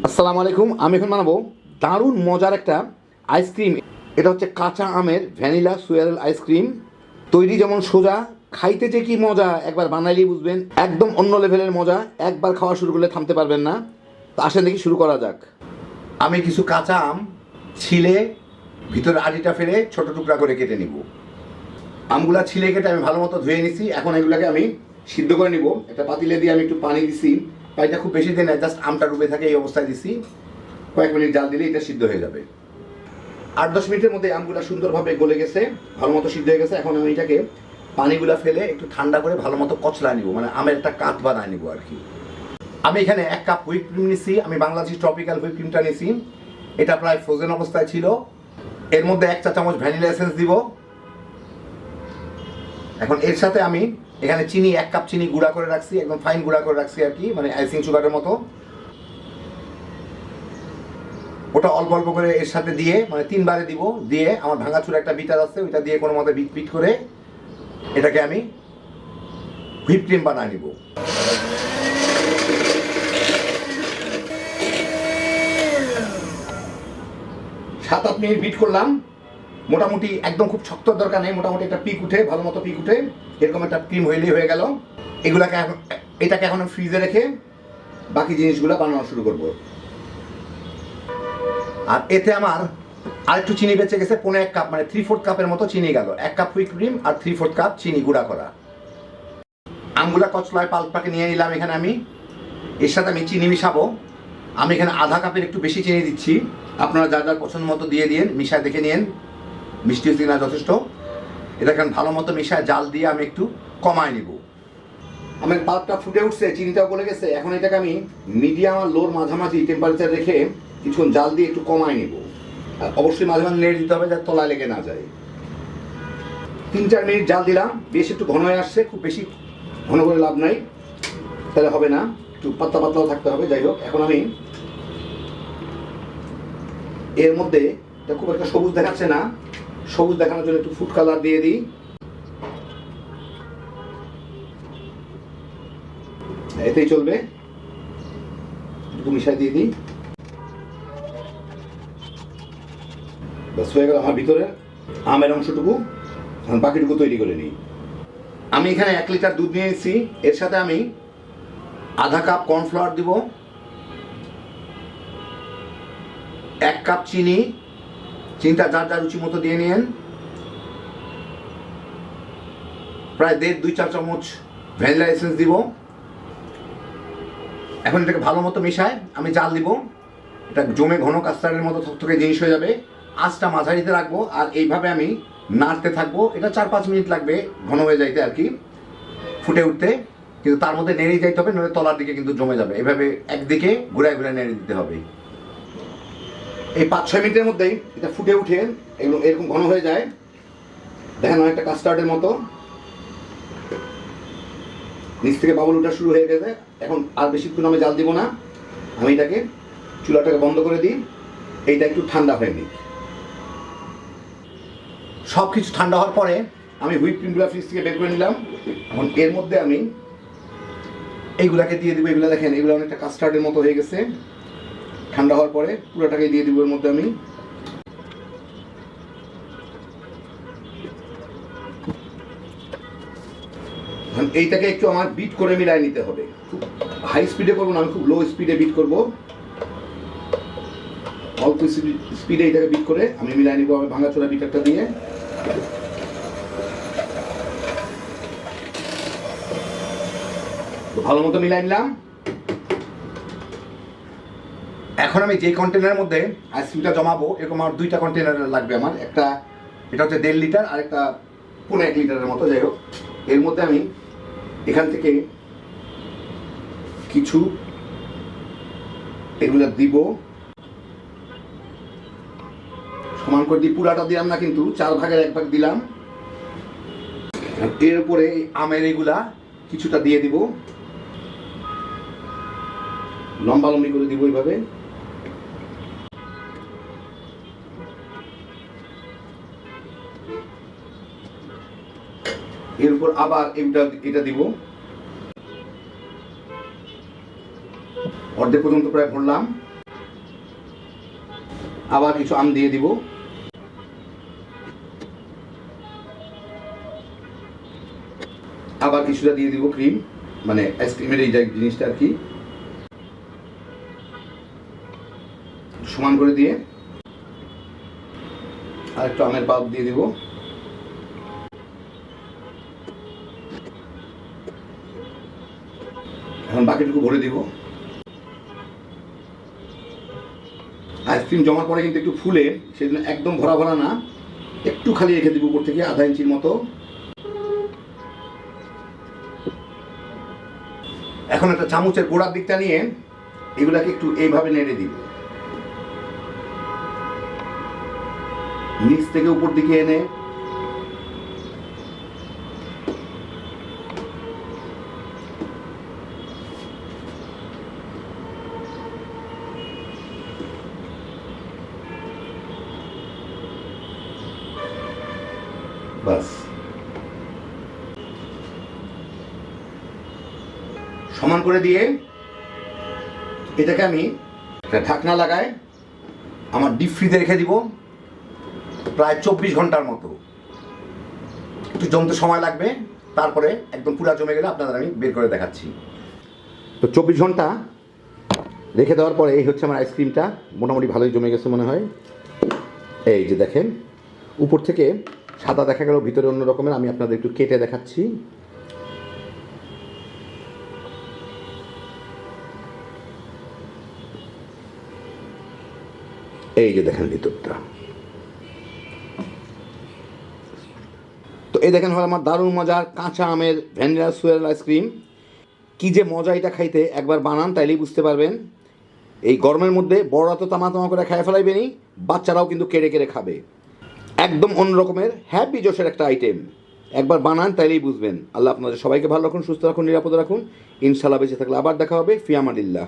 আসসালামু আলাইকুম। আমি এখন বানাবো দারুণ মজার একটা আইসক্রিম। এটা হচ্ছে কাঁচা আমের ভ্যানিলা সুয়ারেল আইসক্রিম। তৈরি যেমন সোজা, খাইতে যে কি মজা একবার বানাইলেই বুঝবেন। একদম অন্য লেভেলের মজা, একবার খাওয়া শুরু করলে থামতে পারবেন না। তো আসেন দেখি শুরু করা যাক। আমি কিছু কাঁচা আম ছিলে ভিতরে আটিটা ফেলে ছোট টুকরা করে কেটে নিব। আমগুলা ছিলে কেটে আমি ভালো মতো ধুয়ে নিছি। এখন এগুলাকে আমি সিদ্ধ করে নিব। একটা পাতিলে দিয়ে আমি একটু পানি দিছি। পানিটা খুব বেশি দিই না, জাস্ট আমটা ডুবে থাকে এই অবস্থায় দিছি। কয়েক মিনিট জাল দিলে এটা সিদ্ধ হয়ে যাবে। 8-10 মিনিটের মধ্যে আমগুলা সুন্দরভাবে গলে গেছে, ভালো মতো সিদ্ধ হয়ে গেছে। এখন আমি এটাকে পানিগুলা ফেলে একটু ঠান্ডা করে ভালো মতো কচলা নিব, মানে আমের একটা কাঠ বানায় নিব আর কি। আমি এখানে 1 কাপ হুইপ ক্রিম নিছি। আমি বাংলাদেশি ট্রপিক্যাল হুইপ ক্রিমটা নিছি। এটা প্রায় ফ্রোজেন অবস্থায় ছিল। এর মধ্যে 1 চা চামচ ভ্যানিলা এসেন্স দিব। এখন এর সাথে আমি এখানে চিনি 1 কাপ চিনি গুঁড়া করে রাখছি, একদম ফাইন গুঁড়া করে রাখছি আর কি, মানে আইসিং সুগারের মতো। ওটা অল্প অল্প করে এর সাথে দিয়ে, মানে 3 বারে দিব। দিয়ে আমার ভাঙাচুরা একটা বিটার আছে, ওইটা দিয়ে কোনো মতে বিট বিট করে এটাকে আমি হুইপ ক্রিম বানায় নিব। সাত 8 মিনিট বিট করলাম। মোটামুটি একদম খুব শক্ত দরকার নেই, মোটামুটি একটা পিক উঠে, ভালো মতো পিক উঠে এরকম একটা ক্রিম হইলেই হয়ে গেল। এটাকে এখন ফ্রিজে রেখে বাকি জিনিসগুলো বানানো শুরু করব। আর এতে আমার আরেকটু চিনি বেঁচে গেছে, 1.5 কাপ, মানে 3/4 কাপের মতো চিনি গেল। 1 কাপ হুইপ ক্রিম আর 3/4 কাপ চিনি গুঁড়া করা। আমগুলা কচলায় পাল্পটাকে নিয়ে নিলাম। এখানে আমি এর সাথে আমি চিনি মিশাবো। আমি এখানে আধা কাপের একটু বেশি চিনি দিচ্ছি। আপনারা যার যার পছন্দ মতো দিয়ে দিন, মিশায় দেখে নিন মিষ্টি হচ্ছে কিনা যথেষ্ট। এটাকে ভালো মতো মিশায় জাল দিয়ে আমি একটু কমায় নিব। আমার পাল্পটা ফুটে উঠছে, চিনিটাও গলে গেছে। এখন এটাকে আমি মিডিয়াম আর লোর মাঝামাঝি টেম্পারেচার রেখে কিছুক্ষণ জাল দিয়ে একটু কমায় নিব। আর অবশ্যই মাঝে মাঝে নেড়ে দিতে হবে যাতে তলায় লেগে না যায়। 3-4 মিনিট জাল দিলাম, বেশ একটু ঘন হয়ে আসছে। খুব বেশি ঘন করে লাভ নাই, তাহলে হবে না, একটু পাতলা পাতলাও থাকতে হবে। যাই হোক, এখন আমি এর মধ্যে খুব একটা সবুজ দেখাচ্ছে না, সবুজ দেখানোর জন্য একটু ফুড কালার দিয়ে দিই। এতেই চলবে, একটু মিশাই দিয়ে দিই। বাস হয়ে গেল আমার ভিতরে আমের অংশটুকু। এখন বাকিটুকু তৈরি করে নিই। আমি এখানে 1 লিটার দুধ নিয়ে এসেছি। এর সাথে আমি আধা কাপ কর্নফ্লাওয়ার দিব, 1 কাপ চিনি, চিনিটা যার যার রুচি মতো দিয়ে নিন। প্রায় 1.5-2 চা চামচ ভ্যানিলা এসেন্স দিব। এখন এটাকে ভালো মতো মিশায় আমি জাল দিব। এটা জমে ঘন কাস্টার্ডের মতো থকথকে জিনিস হয়ে যাবে। আঁচটা মাঝারিতে রাখবো আর এইভাবে আমি নাড়তে থাকবো। এটা 4-5 মিনিট লাগবে ঘন হয়ে যাইতে আর কি, ফুটে উঠতে। কিন্তু তার মধ্যে নেড়ে যাইতে হবে, নইলে তলার দিকে কিন্তু জমে যাবে। এভাবে একদিকে ঘুরায় ঘুরায় নেড়ে দিতে হবে। এই 5-6 মিনিটের মধ্যেই এটা ফুটে উঠে এরকম ঘন হয়ে যায়। দেখেন অনেকটা কাস্টার্ডের মতো, নিচ থেকে বাবল ওঠা শুরু হয়ে গেছে। এখন আর বেশিক্ষণ আমি জাল দিব না, আমি এটাকে চুলাটাকে বন্ধ করে দিই। এইটা একটু ঠান্ডা হয়ে নিই। সব কিছু ঠান্ডা হওয়ার পরে আমি হুইপ ক্রিমগুলো ফ্রিজ থেকে বের করে নিলাম। এখন এর মধ্যে আমি এইগুলাকে দিয়ে দিব। এগুলো দেখেন, এগুলো অনেকটা কাস্টার্ডের মতো হয়ে গেছে। ঠান্ডা হওয়ার পরে পুরোটাকে দিয়ে দিব এর মধ্যে আমি। এইটাকে একটু আমার বিট করে মিলাই নিতে হবে। খুব হাই স্পিডে করবো না, আমি খুব লো স্পিডে বিট করব। অল্প স্পিডে এটাকে বিট করে আমি মিলাই নিব আমি ভাঙাচোরা বিটারটা দিয়ে। ভালো মতো মিলাই নিলাম। এখন আমি যে কন্টেনারের মধ্যে আইসক্রিমটা জমাবো, এরকম আমার 2টা কন্টেনার লাগবে আমার। একটা এটা হচ্ছে 1.5 লিটার আর একটা 1.5 লিটারের মতো। যাই হোক, এর মধ্যে আমি এখান থেকে কিছু এগুলো দিব, সমান করে দিই। পুরাটা দিলাম না, কিন্তু 4 ভাগের 1 ভাগ দিলাম। এর উপরে আমের এগুলা কিছুটা দিয়ে দিব, লম্বা লম্বি করে দিব এইভাবে। এর উপর আবার এটা দিব। অর্ধেক পর্যন্ত প্রায় ভরলাম। আবার কিছু আম দিয়ে দিব। আবার কিছুটা দিয়ে দিব ক্রিম, মানে আইসক্রিমের এই জিনিসটা আর কি। সমান করে দিয়ে আর একটু আমের পাল্প দিয়ে দিব। এখন বাকিটুকু ভরে দিব। আইসক্রিম জমার পরে কিন্তু একটু ফুলে, সেজন্য একদম ভরা ভরা না, একটু খালি রেখে দিব উপর থেকে, আধা ইঞ্চির মতো। এখন একটা চামচের গোড়ার দিকটা নিয়ে এগুলাকে একটু এইভাবে নেড়ে দিব, নিচ থেকে উপর দিকে এনে বাস সমান করে দিয়ে এটাকে আমি একটা ঢাকনা লাগায় আমার ডিপ ফ্রিজে রেখে দিব প্রায় 24 ঘন্টার মতো। একটু জমতে সময় লাগবে, তারপরে একদম পুরা জমে গেলে আপনাদের আমি বের করে দেখাচ্ছি। তো 24 ঘন্টা রেখে দেওয়ার পরে এই হচ্ছে আমার আইসক্রিমটা, মোটামুটি ভালোই জমে গেছে মনে হয়। এই যে দেখেন, উপর থেকে সাদা দেখা গেল, ভিতরে অন্য রকমের। আমি আপনাদের একটু কেটে দেখাচ্ছি। এই যে দেখেন ভিতরটা। তো এই দেখেন হলো আমার দারুণ মজার কাঁচা আমের ভ্যানিলা সুয়েল আইসক্রিম। কি যে মজা এটা খাইতে, একবার বানান তাইলেই বুঝতে পারবেন। এই গরমের মধ্যে বড়রা তো তামা তামা করে খাই ফেলাইবেনি, বাচ্চারাও কিন্তু কেড়ে কেড়ে খাবে। একদম অন্য রকমের হ্যাপি জোশের একটা আইটেম। একবার বানান তাইলেই বুঝবেন। আল্লাহ আপনাদের সবাইকে ভালো রাখুন, সুস্থ রাখুন, নিরাপদে রাখুন। ইনশাল্লাহ বেঁচে থাকলে আবার দেখা হবে। ফি আমানিল্লাহ।